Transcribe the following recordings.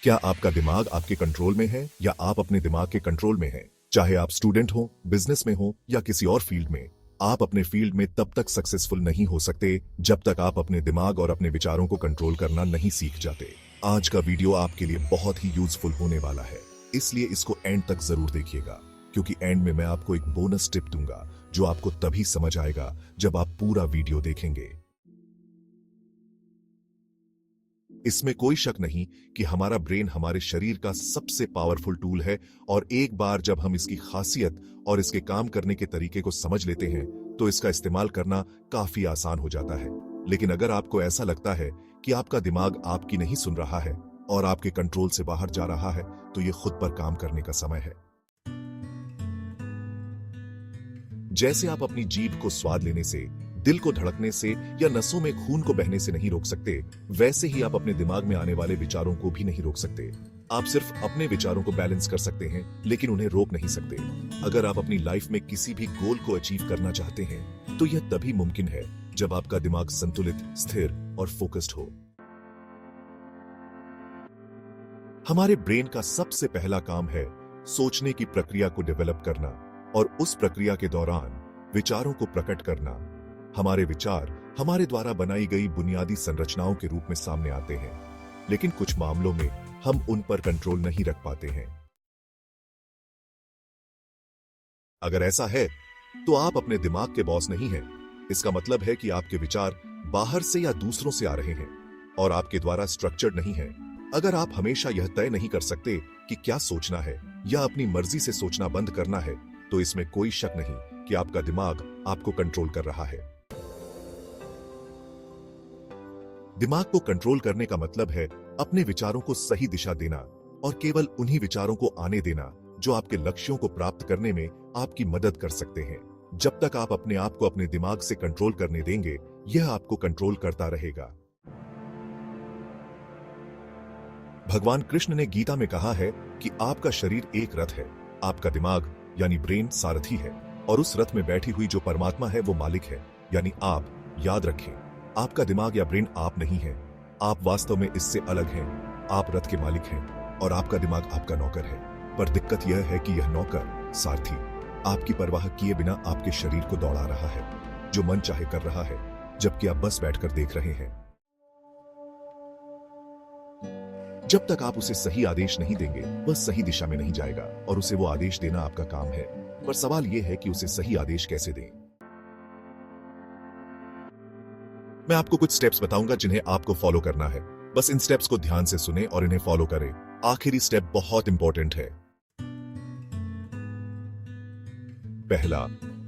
क्या आपका दिमाग आपके कंट्रोल में है या आप अपने दिमाग के कंट्रोल में हैं? चाहे आप स्टूडेंट हो, बिजनेस में हो या किसी और फील्ड में, आप अपने फील्ड में तब तक सक्सेसफुल नहीं हो सकते जब तक आप अपने दिमाग और अपने विचारों को कंट्रोल करना नहीं सीख जाते। आज का वीडियो आपके लिए बहुत ही यूजफुल होने वाला है, इसलिए इसको एंड तक जरूर देखिएगा, क्योंकि एंड में मैं आपको एक बोनस टिप दूंगा जो आपको तभी समझ आएगा जब आप पूरा वीडियो देखेंगे। इसमें कोई शक नहीं कि हमारा ब्रेन हमारे शरीर का सबसे पावरफुल टूल है और एक बार जब हम इसकी खासियत और इसके काम करने के तरीके को समझ लेते हैं तो इसका इस्तेमाल करना काफी आसान हो जाता है। लेकिन अगर आपको ऐसा लगता है कि आपका दिमाग आपकी नहीं सुन रहा है और आपके कंट्रोल से बाहर जा रहा है, तो ये खुद पर काम करने का समय है। जैसे आप अपनी जीभ को स्वाद लेने से, दिल को धड़कने से या नसों में खून को बहने से नहीं रोक सकते, वैसे ही आप अपने दिमाग में आने वाले विचारों को भी नहीं रोक सकते। आप सिर्फ अपने विचारों को बैलेंस कर सकते हैं, लेकिन उन्हें रोक नहीं सकते। अगर आप अपनी लाइफ में किसी भी गोल को अचीव करना चाहते हैं, तो यह तभी मुमकिन है जब आपका दिमाग संतुलित, स्थिर और फोकस्ड हो। हमारे ब्रेन का सबसे पहला काम है सोचने की प्रक्रिया को डेवलप करना और उस प्रक्रिया के दौरान विचारों को प्रकट करना। हमारे विचार हमारे द्वारा बनाई गई बुनियादी संरचनाओं के रूप में सामने आते हैं, लेकिन कुछ मामलों में हम उन पर कंट्रोल नहीं रख पाते हैं। अगर ऐसा है तो आप अपने दिमाग के बॉस नहीं हैं। इसका मतलब है कि आपके विचार बाहर से या दूसरों से आ रहे हैं और आपके द्वारा स्ट्रक्चर्ड नहीं है। अगर आप हमेशा यह तय नहीं कर सकते कि क्या सोचना है या अपनी मर्जी से सोचना बंद करना है, तो इसमें कोई शक नहीं कि आपका दिमाग आपको कंट्रोल कर रहा है। दिमाग को कंट्रोल करने का मतलब है अपने विचारों को सही दिशा देना और केवल उन्हीं विचारों को आने देना जो आपके लक्ष्यों को प्राप्त करने में आपकी मदद कर सकते हैं। जब तक आप अपने आप को अपने दिमाग से कंट्रोल करने देंगे, यह आपको कंट्रोल करता रहेगा। भगवान कृष्ण ने गीता में कहा है कि आपका शरीर एक रथ है, आपका दिमाग यानी ब्रेन सारथी है और उस रथ में बैठी हुई जो परमात्मा है वो मालिक है, यानी आप। याद रखें, आपका दिमाग या ब्रेन आप नहीं है, आप वास्तव में इससे अलग हैं। आप रथ के मालिक हैं और आपका दिमाग आपका नौकर है। पर दिक्कत यह है कि यह नौकर, सारथी, आपकी परवाह किए बिना आपके शरीर को दौड़ा रहा है, जो मन चाहे कर रहा है, जबकि आप बस बैठकर देख रहे हैं। जब तक आप उसे सही आदेश नहीं देंगे, वह सही दिशा में नहीं जाएगा और उसे वो आदेश देना आपका काम है। पर सवाल यह है कि उसे सही आदेश कैसे दें। मैं आपको कुछ स्टेप्स बताऊंगा जिन्हें आपको फॉलो करना है। बस इन स्टेप्स को ध्यान से सुने और इन्हें फॉलो करें। आखिरी स्टेप बहुत इंपॉर्टेंट है। पहला,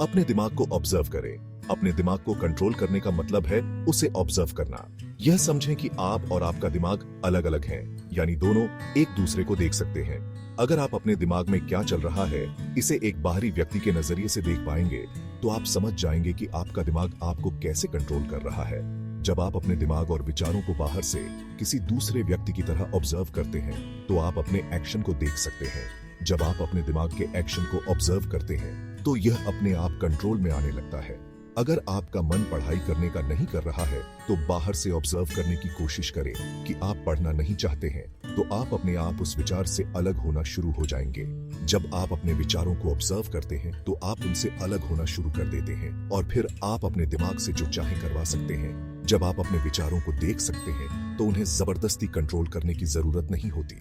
अपने दिमाग को ऑब्जर्व करें। अपने दिमाग को कंट्रोल करने का मतलब है उसे ऑब्जर्व करना। यह समझें कि आप और आपका दिमाग अलग अलग हैं, यानी दोनों एक दूसरे को देख सकते हैं। अगर आप अपने दिमाग में क्या चल रहा है इसे एक बाहरी व्यक्ति के नजरिए से देख पाएंगे, तो आप समझ जाएंगे कि आपका दिमाग आपको कैसे कंट्रोल कर रहा है। जब आप अपने दिमाग और विचारों को बाहर से किसी दूसरे व्यक्ति की तरह ऑब्जर्व करते हैं, तो आप अपने एक्शन को देख सकते हैं। जब आप अपने दिमाग के एक्शन को ऑब्जर्व करते हैं, तो यह अपने आप कंट्रोल में आने लगता है। अगर आपका मन पढ़ाई करने का नहीं कर रहा है, तो बाहर से ऑब्जर्व करने की कोशिश करें कि आप पढ़ना नहीं चाहते हैं, तो आप अपने आप उस विचार से अलग होना शुरू हो जाएंगे। जब आप अपने विचारों को ऑब्जर्व करते हैं, तो आप उनसे अलग होना शुरू कर देते हैं और फिर आप अपने दिमाग से जो चाहे करवा सकते हैं। जब आप अपने विचारों को देख सकते हैं, तो उन्हें जबरदस्ती कंट्रोल करने की जरूरत नहीं होती।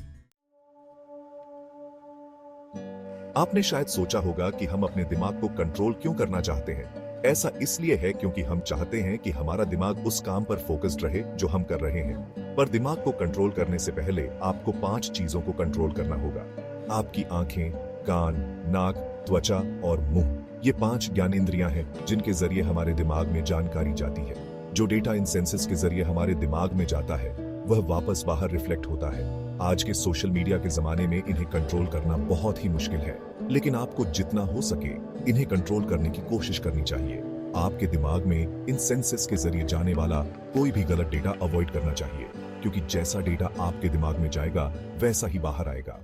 आपने शायद सोचा होगा कि हम अपने दिमाग को कंट्रोल क्यों करना चाहते हैं। ऐसा इसलिए है क्योंकि हम चाहते हैं कि हमारा दिमाग उस काम पर फोकस्ड रहे जो हम कर रहे हैं। पर दिमाग को कंट्रोल करने से पहले आपको 5 चीजों को कंट्रोल करना होगा। आपकी आंखें, कान, नाक, त्वचा और मुंह। ये 5 ज्ञानेंद्रियां हैं जिनके जरिए हमारे दिमाग में जानकारी जाती है। जो डेटा इन सेंसेस के जरिए हमारे दिमाग में जाता है, वह वापस बाहर रिफ्लेक्ट होता है। आज के सोशल मीडिया के जमाने में इन्हें कंट्रोल करना बहुत ही मुश्किल है, लेकिन आपको जितना हो सके इन्हें कंट्रोल करने की कोशिश करनी चाहिए। आपके दिमाग में इन सेंसेस के जरिए जाने वाला कोई भी गलत डेटा अवॉइड करना चाहिए, क्योंकि जैसा डेटा आपके दिमाग में जाएगा वैसा ही बाहर आएगा।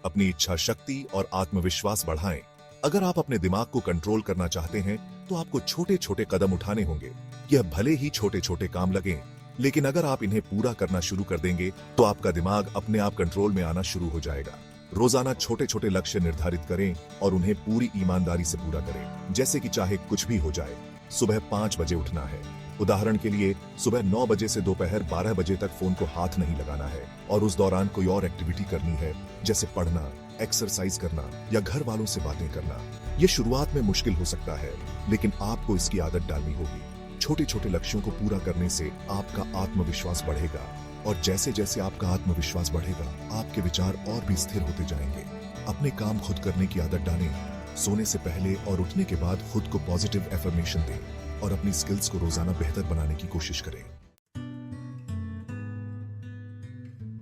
अपनी इच्छा शक्ति और आत्मविश्वास बढ़ाएं। अगर आप अपने दिमाग को कंट्रोल करना चाहते हैं, तो आपको छोटे छोटे कदम उठाने होंगे। यह भले ही छोटे छोटे काम लगें, लेकिन अगर आप इन्हें पूरा करना शुरू कर देंगे तो आपका दिमाग अपने आप कंट्रोल में आना शुरू हो जाएगा। रोजाना छोटे छोटे लक्ष्य निर्धारित करें और उन्हें पूरी ईमानदारी से पूरा करें। जैसे कि चाहे कुछ भी हो जाए, सुबह 5 बजे उठना है। उदाहरण के लिए सुबह 9 बजे से दोपहर 12 बजे तक फोन को हाथ नहीं लगाना है और उस दौरान कोई और एक्टिविटी करनी है, जैसे पढ़ना, एक्सरसाइज करना या घर वालों से बातें करना। ये शुरुआत में मुश्किल हो सकता है, लेकिन आपको इसकी आदत डालनी होगी। छोटे छोटे लक्ष्यों को पूरा करने से आपका आत्मविश्वास बढ़ेगा और जैसे जैसे आपका आत्मविश्वास बढ़ेगा, आपके विचार और भी स्थिर होते जाएंगे। अपने काम खुद करने की आदत डालें। सोने से पहले और उठने के बाद खुद को पॉजिटिव एफर्मेशन दें और अपनी स्किल्स को रोजाना बेहतर बनाने की कोशिश करें।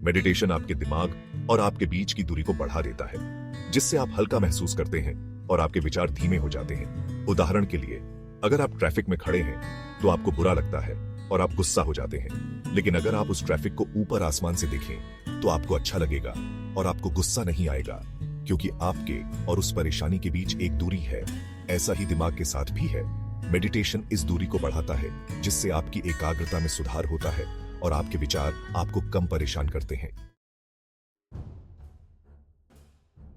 मेडिटेशन आपके दिमाग और आपके बीच की दूरी को बढ़ा देता है, जिससे आप हल्का महसूस करते हैं और आपके विचार धीमे हो जाते हैं। उदाहरण के लिए, अगर आप ट्रैफिक में खड़े हैं तो आपको बुरा लगता है और आप गुस्सा हो जाते हैं, लेकिन अगर आप उस ट्रैफिक को ऊपर आसमान से देखें तो आपको अच्छा लगेगा और आपको गुस्सा नहीं आएगा, क्योंकि आपके और उस परेशानी के बीच एक दूरी है। ऐसा ही दिमाग के साथ भी है। मेडिटेशन इस दूरी को बढ़ाता है, जिससे आपकी एकाग्रता में सुधार होता है और आपके विचार आपको कम परेशान करते हैं।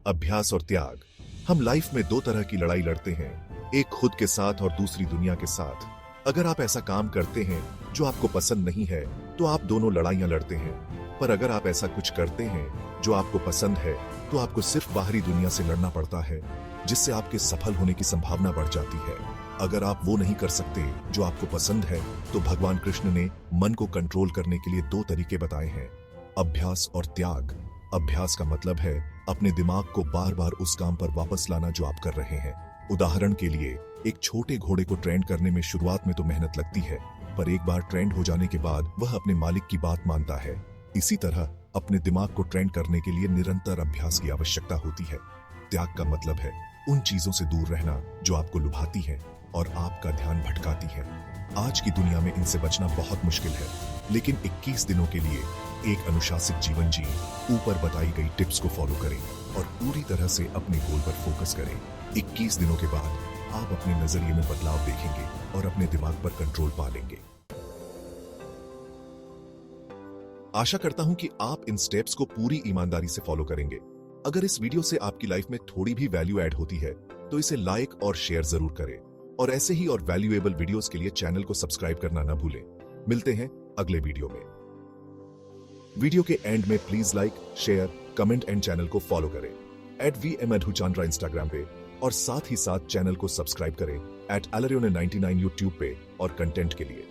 अभ्यास और त्याग। हम लाइफ में 2 तरह की लड़ाई लड़ते हैं, एक खुद के साथ और दूसरी दुनिया के साथ। अगर आप ऐसा काम करते हैं जो आपको पसंद नहीं है तो आप दोनों लड़ाइयां लड़ते हैं, पर अगर आप ऐसा कुछ करते हैं जो आपको पसंद है तो आपको सिर्फ बाहरी दुनिया से लड़ना पड़ता है, जिससे आपके सफल होने की संभावना बढ़ जाती है। अगर आप वो नहीं कर सकते जो आपको पसंद है, तो भगवान कृष्ण ने मन को कंट्रोल करने के लिए 2 तरीके बताए हैं, अभ्यास और त्याग। अभ्यास का मतलब है अपने दिमाग को बार बार उस काम पर वापस लाना जो आप कर रहे हैं। उदाहरण के लिए, एक छोटे घोड़े को ट्रेंड करने में शुरुआत में तो मेहनत लगती है, पर एक बार ट्रेंड हो जाने के बाद वह अपने मालिक की बात मानता है। इसी तरह अपने दिमाग को ट्रेंड करने के लिए निरंतर अभ्यास की आवश्यकता होती है। त्याग का मतलब है उन चीजों से दूर रहना जो आपको लुभाती है और आपका ध्यान भटकाती है। आज की दुनिया में इनसे बचना बहुत मुश्किल है, लेकिन 21 दिनों के लिए एक अनुशासित जीवन जिए। ऊपर बताई गई टिप्स को फॉलो करें और पूरी तरह से अपने गोल पर फोकस करें। 21 दिनों के बाद आप अपने नजरिए में बदलाव देखेंगे और अपने दिमाग पर कंट्रोल पा लेंगे। आशा करता हूं कि आप इन स्टेप्स को पूरी ईमानदारी से फॉलो करेंगे। अगर इस वीडियो से आपकी लाइफ में थोड़ी भी वैल्यू ऐड होती है तो इसे लाइक और शेयर जरूर करें और ऐसे ही और वैल्यूएबल वीडियोस के लिए चैनल को सब्सक्राइब करना ना भूलें। मिलते हैं अगले वीडियो में। वीडियो के एंड में please like, share, comment and channel को फॉलो करें @VMadhuchandra इंस्टाग्राम पे और साथ ही साथ चैनल को सब्सक्राइब करें @Alarone99 यूट्यूब पे और कंटेंट के लिए।